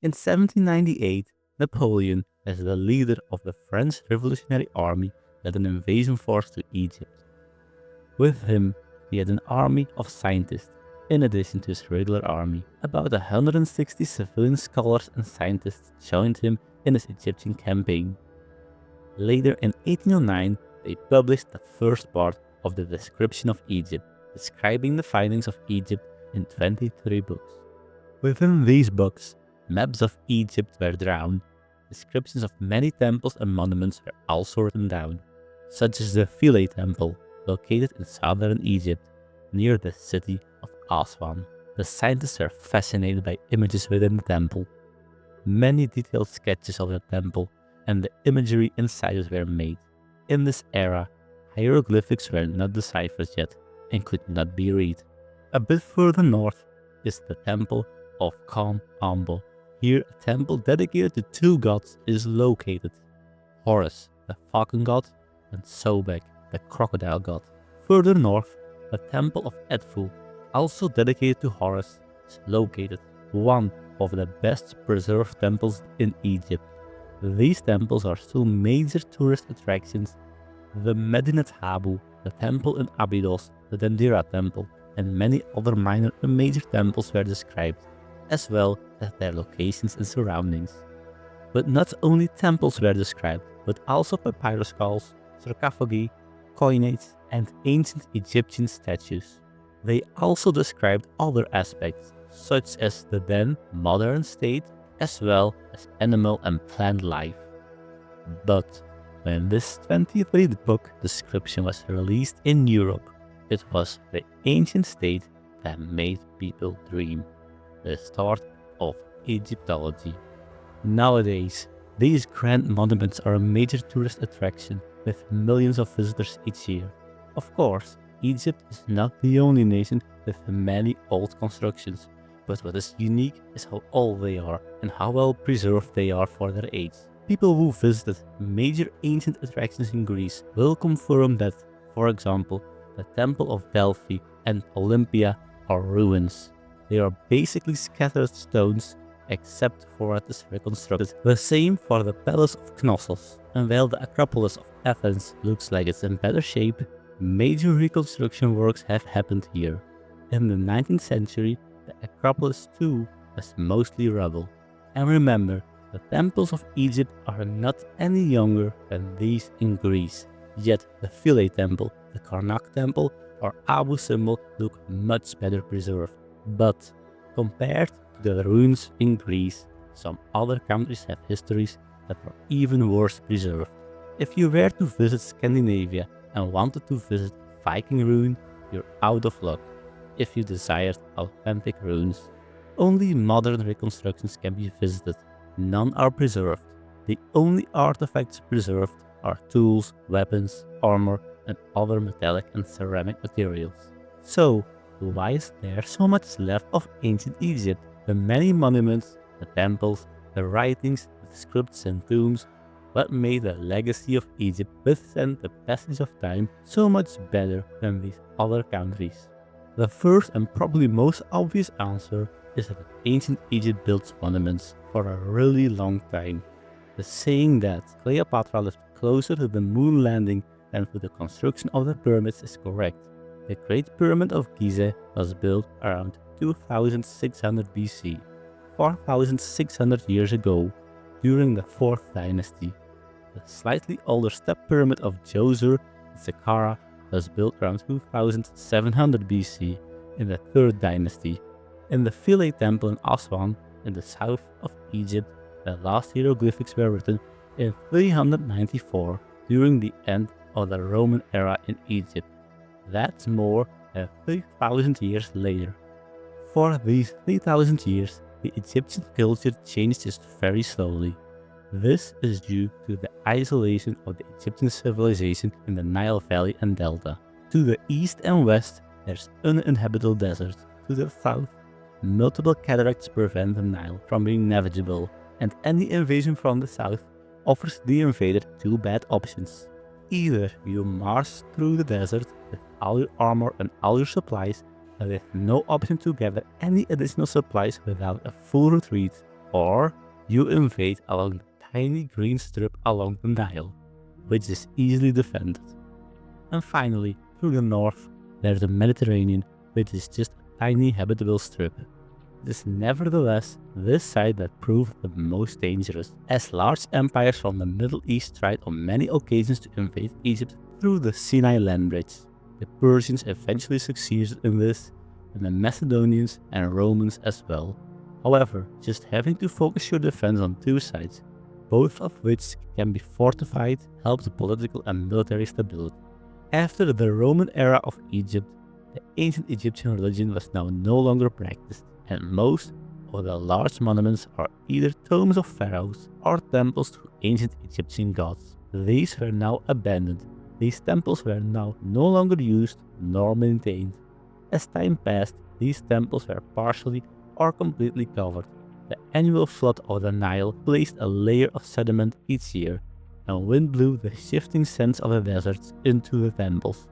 In 1798, Napoleon, as the leader of the French Revolutionary Army, led an invasion force to Egypt. With him, he had an army of scientists, in addition to his regular army. About 160 civilian scholars and scientists joined him in his Egyptian campaign. Later in 1809, they published the first part of the Description of Egypt, describing the findings of Egypt in 23 books. Within these books, maps of Egypt were drawn. Descriptions of many temples and monuments were also written down, such as the Philae temple, located in southern Egypt, near the city of Aswan. The scientists were fascinated by images within the temple. Many detailed sketches of the temple and the imagery inside it were made. In this era, hieroglyphics were not deciphered yet and could not be read. A bit further north is the temple of Ombo. Here, a temple dedicated to two gods is located: Horus, the falcon god, and Sobek, the crocodile god. Further north, the temple of Edfu, also dedicated to Horus, is located, one of the best preserved temples in Egypt. These temples are still major tourist attractions. The Medinet Habu, the temple in Abydos, the Dendera temple, and many other minor and major temples were described, as well as their locations and surroundings. But not only temples were described, but also papyrus skulls, sarcophagi, coinages, and ancient Egyptian statues. They also described other aspects, such as the then modern state, as well as animal and plant life. But when this 23rd book description was released in Europe, it was the ancient state that made people dream, the start of Egyptology. Nowadays, these grand monuments are a major tourist attraction with millions of visitors each year. Of course, Egypt is not the only nation with many old constructions, but what is unique is how old they are and how well preserved they are for their age. People who visited major ancient attractions in Greece will confirm that, for example, the Temple of Delphi and Olympia are ruins. They are basically scattered stones, except for what is reconstructed. The same for the Palace of Knossos. And while the Acropolis of Athens looks like it's in better shape, major reconstruction works have happened here. In the 19th century, the Acropolis too was mostly rubble. And remember, the temples of Egypt are not any younger than these in Greece. Yet the Philae temple, the Karnak temple, or Abu Simbel look much better preserved. But compared to the ruins in Greece, some other countries have histories that are even worse preserved. If you were to visit Scandinavia and wanted to visit a Viking ruin, you're out of luck. If you desired authentic ruins, only modern reconstructions can be visited. None are preserved. The only artifacts preserved are tools, weapons, armor, and other metallic and ceramic materials. So, why is there so much left of ancient Egypt? The many monuments, the temples, the writings, the scripts and tombs, what made the legacy of Egypt withstand the passage of time so much better than these other countries? The first and probably most obvious answer is that ancient Egypt built monuments for a really long time. The saying that Cleopatra lived closer to the moon landing than to the construction of the pyramids is correct. The Great Pyramid of Giza was built around 2600 BC, 4600 years ago, during the 4th dynasty. The slightly older step pyramid of Djoser in Saqqara was built around 2700 BC in the 3rd dynasty. In the Philae temple in Aswan, in the south of Egypt, the last hieroglyphics were written in 394 during the end of the Roman era in Egypt. That's more than 3,000 years later. For these 3,000 years, the Egyptian culture changed just very slowly. This is due to the isolation of the Egyptian civilization in the Nile Valley and Delta. To the east and west, there's uninhabitable desert. To the south, multiple cataracts prevent the Nile from being navigable, and any invasion from the south offers the invader two bad options. Either you march through the desert with all your armor and all your supplies, and with no option to gather any additional supplies without a full retreat, or you invade along the tiny green strip along the Nile, which is easily defended. And finally, through the north, there's the Mediterranean, which is just a tiny habitable strip. It is nevertheless this side that proved the most dangerous, as large empires from the Middle East tried on many occasions to invade Egypt through the Sinai land bridge. The Persians eventually succeeded in this, and the Macedonians and Romans as well. However, just having to focus your defense on two sides, both of which can be fortified, helped political and military stability. After the Roman era of Egypt, the ancient Egyptian religion was now no longer practiced, and most of the large monuments are either tombs of pharaohs or temples to ancient Egyptian gods. These were now abandoned. These temples were now no longer used nor maintained. As time passed, these temples were partially or completely covered. The annual flood of the Nile placed a layer of sediment each year, and wind blew the shifting sands of the deserts into the temples.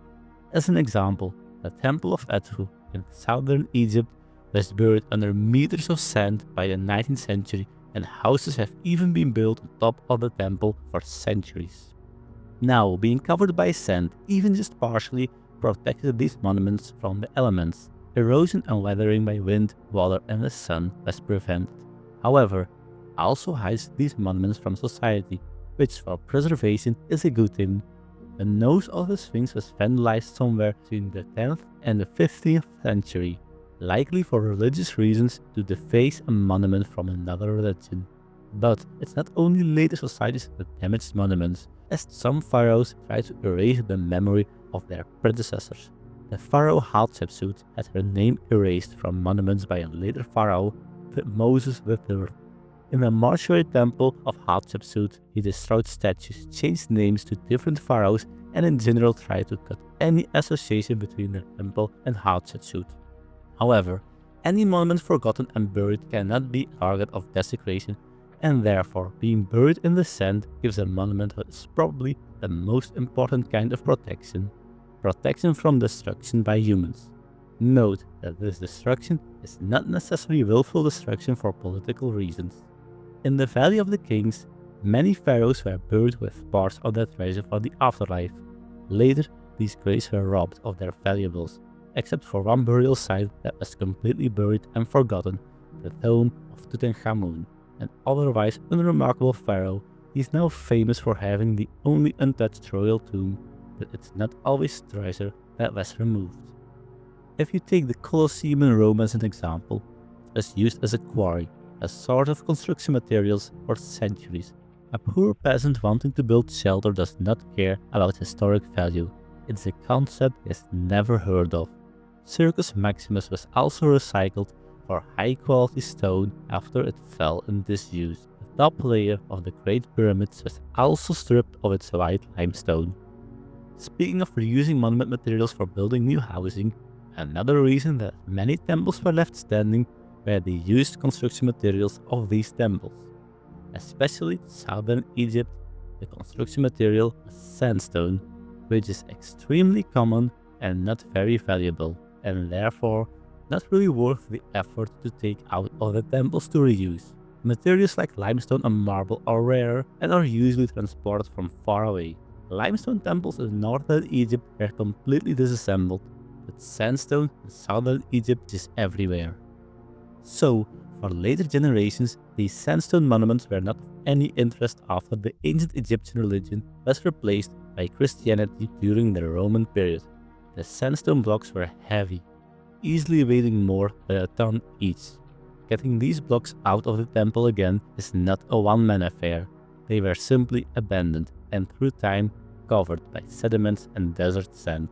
As an example, the temple of Edfu in southern Egypt was buried under meters of sand by the 19th century, and houses have even been built on top of the temple for centuries. Now, being covered by sand, even just partially, protected these monuments from the elements. Erosion and weathering by wind, water and the sun was prevented. However, also hides these monuments from society, which for preservation is a good thing. The nose of the Sphinx was vandalized somewhere between the 10th and the 15th century, likely for religious reasons to deface a monument from another religion. But it's not only later societies that damaged monuments, as some pharaohs tried to erase the memory of their predecessors. The pharaoh Hatshepsut had her name erased from monuments by a later pharaoh, Moses III. In the mortuary temple of Hatshepsut, he destroyed statues, changed names to different pharaohs, and in general tried to cut any association between the temple and Hatshepsut. However, any monument forgotten and buried cannot be a target of desecration, and therefore being buried in the sand gives a monument what is probably the most important kind of protection. Protection from destruction by humans. Note that this destruction is not necessarily willful destruction for political reasons. In the Valley of the Kings, many pharaohs were buried with parts of their treasure for the afterlife. Later, these graves were robbed of their valuables, except for one burial site that was completely buried and forgotten, the tomb of Tutankhamun, an otherwise unremarkable pharaoh. He is now famous for having the only untouched royal tomb, but it's not always treasure that was removed. If you take the Colosseum in Rome as an example, it was used as a quarry, a sort of construction materials for centuries. A poor peasant wanting to build shelter does not care about historic value. It's a concept he has never heard of. Circus Maximus was also recycled for high-quality stone after it fell in disuse. The top layer of the Great Pyramids was also stripped of its white limestone. Speaking of reusing monument materials for building new housing, another reason that many temples were left standing were the used construction materials of these temples. Especially in southern Egypt, the construction material was sandstone, which is extremely common and not very valuable, and therefore not really worth the effort to take out of the temples to reuse. Materials like limestone and marble are rare and are usually transported from far away. Limestone temples in northern Egypt were completely disassembled, but sandstone in southern Egypt is everywhere. So, for later generations, these sandstone monuments were not of any interest after the ancient Egyptian religion was replaced by Christianity during the Roman period. The sandstone blocks were heavy, easily weighing more than a ton each. Getting these blocks out of the temple again is not a one-man affair. They were simply abandoned and through time covered by sediments and desert sand.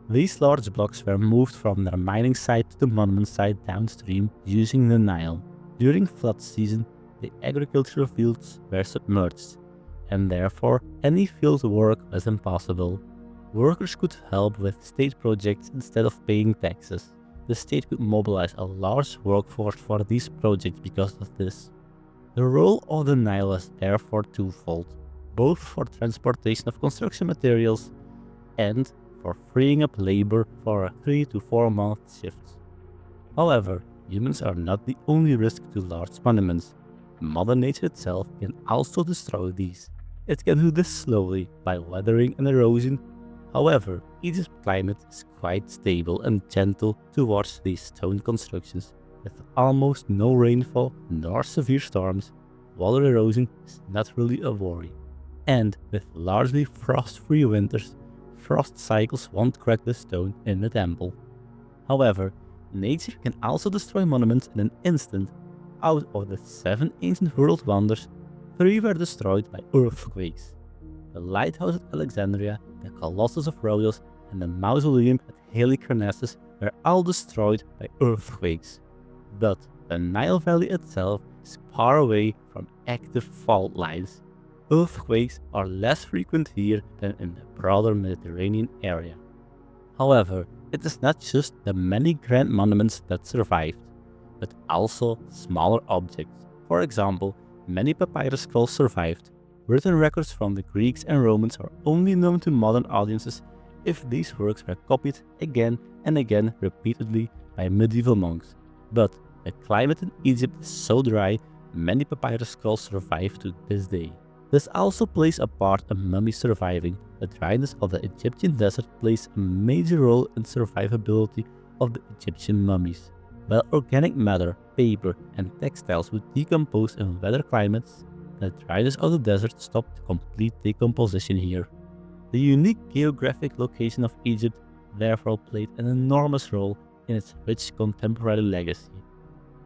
These large blocks were moved from their mining site to the monument site downstream using the Nile. During flood season, the agricultural fields were submerged, and therefore any field work was impossible. Workers could help with state projects instead of paying taxes. The state could mobilize a large workforce for these projects because of this. The role of the Nile was therefore twofold, both for transportation of construction materials and for freeing up labor for a 3 to 4 month shift. However, humans are not the only risk to large monuments. Mother Nature itself can also destroy these. It can do this slowly by weathering and erosion. However, Egypt's climate is quite stable and gentle towards these stone constructions. With almost no rainfall nor severe storms, water erosion is not really a worry. And with largely frost-free winters, frost cycles won't crack the stone in the temple. However, nature can also destroy monuments in an instant. Out of the 7 ancient world wonders, 3 were destroyed by earthquakes. The lighthouse at Alexandria, the Colossus of Rhodes, and the mausoleum at Halicarnassus were all destroyed by earthquakes. But the Nile Valley itself is far away from active fault lines. Earthquakes are less frequent here than in the broader Mediterranean area. However, it is not just the many grand monuments that survived, but also smaller objects. For example, many papyrus scrolls survived. Written records from the Greeks and Romans are only known to modern audiences if these works were copied again and again repeatedly by medieval monks. But the climate in Egypt is so dry, many papyrus scrolls survive to this day. This also plays a part in mummies surviving. The dryness of the Egyptian desert plays a major role in survivability of the Egyptian mummies. While organic matter, paper, and textiles would decompose in wetter climates, the dryness of the desert stopped complete decomposition here. The unique geographic location of Egypt therefore played an enormous role in its rich contemporary legacy.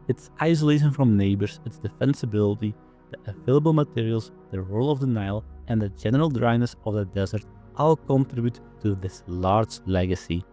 Its isolation from neighbors, its defensibility, the available materials, the role of the Nile, and the general dryness of the desert all contribute to this large legacy.